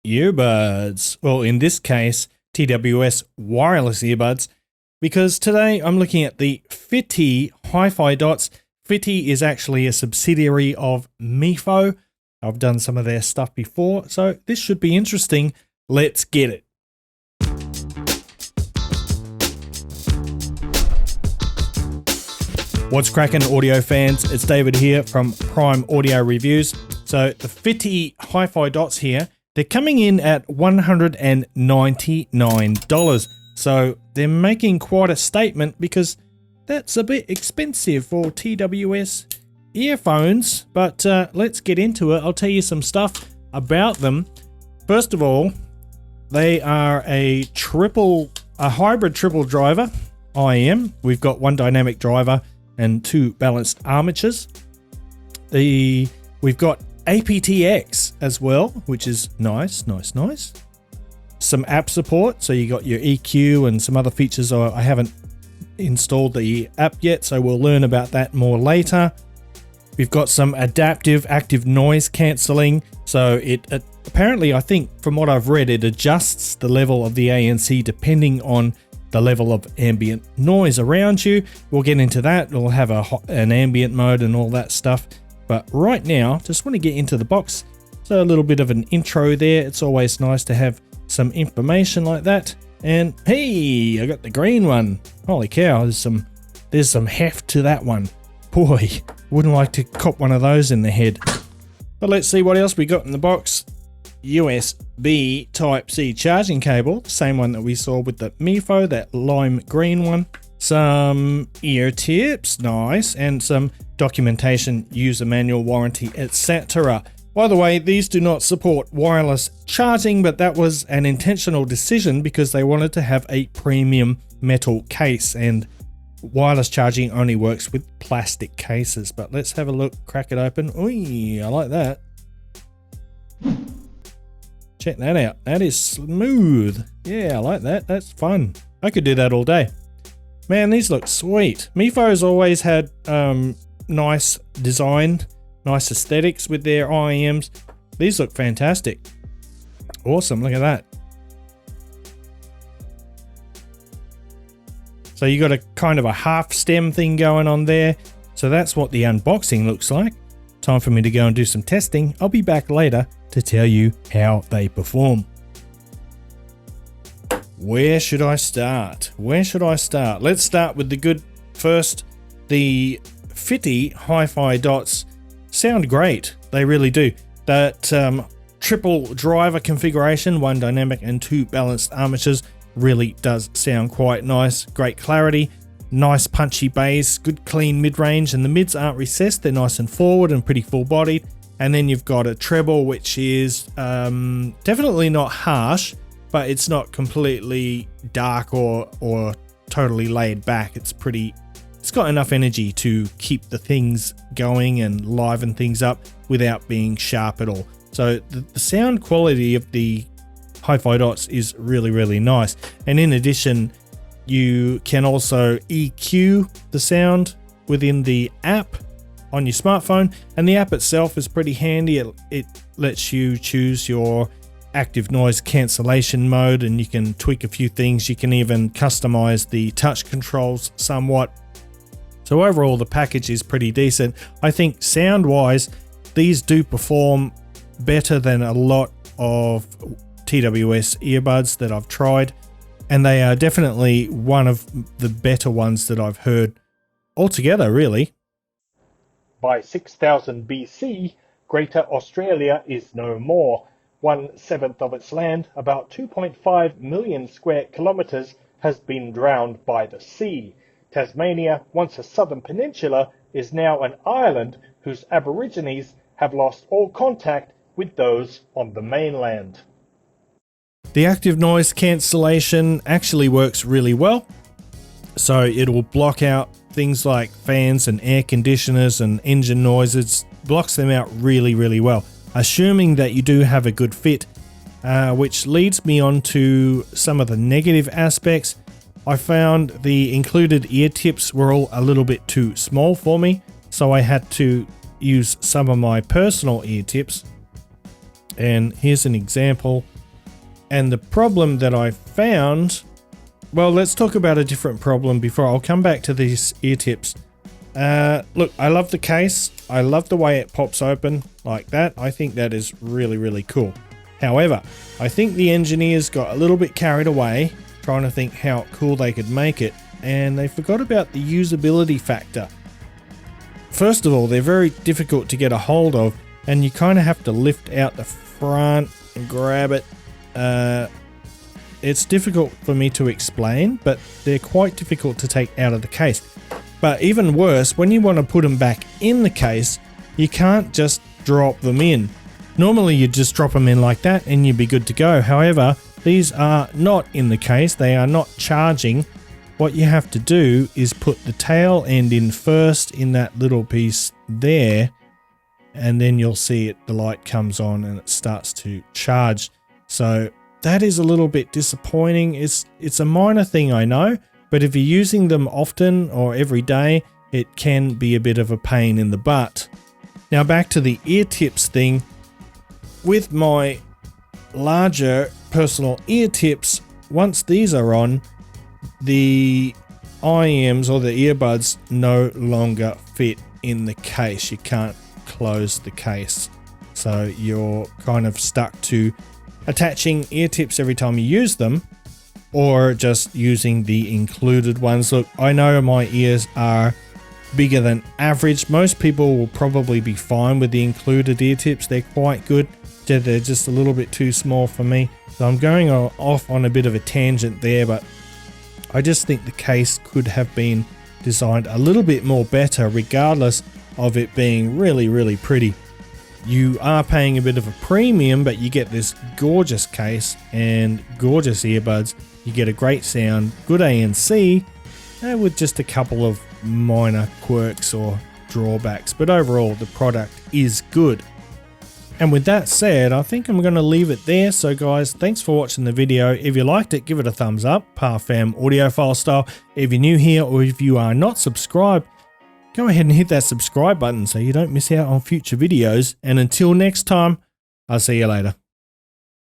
earbuds. Well, in this case, TWS wireless earbuds, because today I'm looking at the FiiTii HiFiDots. Fitty is actually a subsidiary of Mifo. I've done some of their stuff before, so this should be interesting. Let's get it. What's cracking, audio fans? It's David here from Prime Audio Reviews. So the FiiTii HiFiDots here, they're coming in at $199. So they're making quite a statement because that's a bit expensive for TWS earphones. But let's get into it. I'll tell you some stuff about them. First of all, they are a hybrid triple driver IM. We've got one dynamic driver and two balanced armatures. We've got aptX as well, which is nice. Some app support, so you got your EQ and some other features. I haven't installed the app yet, so we'll learn about that more later. We've got some adaptive active noise cancelling, so it apparently, I think from what I've read, it adjusts the level of the ANC depending on the level of ambient noise around you. We'll get into that. We'll have an ambient mode and all that stuff. But right now, just want to get into the box. So a little bit of an intro there. It's always nice to have some information like that. And hey, I got the green one. Holy cow, there's some heft to that one. Boy, wouldn't like to cop one of those in the head. But let's see what else we got in the box. USB Type-C charging cable, same one that we saw with the Mifo, that lime green one. Some ear tips, nice, and some documentation, user manual, warranty, etc. By the way, these do not support wireless charging, but that was an intentional decision because they wanted to have a premium metal case, and wireless charging only works with plastic cases. But let's have a look, crack it open. Ooh, I like that. Check that out. That is smooth. Yeah, I like that. That's fun. I could do that all day. Man, these look sweet. Mifo's always had nice design, nice aesthetics with their IEMs. These look fantastic. Awesome. Look at that. So you got a kind of a half stem thing going on there. So that's what the unboxing looks like. Time for me to go and do some testing. I'll be back later to tell you how they perform. Where should I start? Let's start with the good first. The FiiTii HiFiDots sound great. They really do. That triple driver configuration, one dynamic and two balanced armatures, really does sound quite nice. Great clarity, nice punchy bass, good clean mid-range, and the mids aren't recessed. They're nice and forward and pretty full-bodied. And then you've got a treble, which is definitely not harsh, but it's not completely dark or totally laid back. It's got enough energy to keep the things going and liven things up without being sharp at all. So the sound quality of the HiFiDots is really, really nice. And in addition, you can also EQ the sound within the app on your smartphone, and the app itself is pretty handy. It lets you choose your active noise cancellation mode, and you can tweak a few things. You can even customize the touch controls somewhat. So overall, the package is pretty decent. I think sound wise, these do perform better than a lot of TWS earbuds that I've tried, and they are definitely one of the better ones that I've heard altogether, really. By 6000 BC, Greater Australia is no more. 1/7 of its land, about 2.5 million square kilometres, has been drowned by the sea. Tasmania, once a southern peninsula, is now an island whose Aborigines have lost all contact with those on the mainland. The active noise cancellation actually works really well. So it'll block out things like fans and air conditioners and engine noises, blocks them out really, really well. Assuming that you do have a good fit, which leads me on to some of the negative aspects. I found the included ear tips were all a little bit too small for me, so I had to use some of my personal ear tips. And here's an example. And the problem that I found, well, let's talk about a different problem before I'll come back to these ear tips. Look, I love the case. I love the way it pops open like that. I think that is really, really cool. However, I think the engineers got a little bit carried away trying to think how cool they could make it, and they forgot about the usability factor. First of all, they're very difficult to get a hold of, and you kind of have to lift out the front and grab it. It's difficult for me to explain, but they're quite difficult to take out of the case. But even worse, when you want to put them back in the case, you can't just drop them in. Normally you just drop them in like that and you'd be good to go. However, these are not in the case. They are not charging. What you have to do is put the tail end in first in that little piece there, and then you'll see it, the light comes on and it starts to charge. So that is a little bit disappointing. It's a minor thing, I know, but if you're using them often or every day, it can be a bit of a pain in the butt. Now back to the ear tips thing. With my larger personal ear tips, once these are on, the IEMs or the earbuds no longer fit in the case. You can't close the case. So you're kind of stuck to attaching ear tips every time you use them, or just using the included ones. Look, I know my ears are bigger than average. Most people will probably be fine with the included ear tips. They're quite good. They're just a little bit too small for me. So I'm going off on a bit of a tangent there, but I just think the case could have been designed a little bit more better, regardless of it being really, really pretty. You are paying a bit of a premium, but you get this gorgeous case and gorgeous earbuds. You get a great sound, good ANC, with just a couple of minor quirks or drawbacks. But overall, the product is good. And with that said, I think I'm going to leave it there. So guys, thanks for watching the video. If you liked it, give it a thumbs up, ParFam audiophile style. If you're new here or if you are not subscribed, go ahead and hit that subscribe button so you don't miss out on future videos. And until next time, I'll see you later.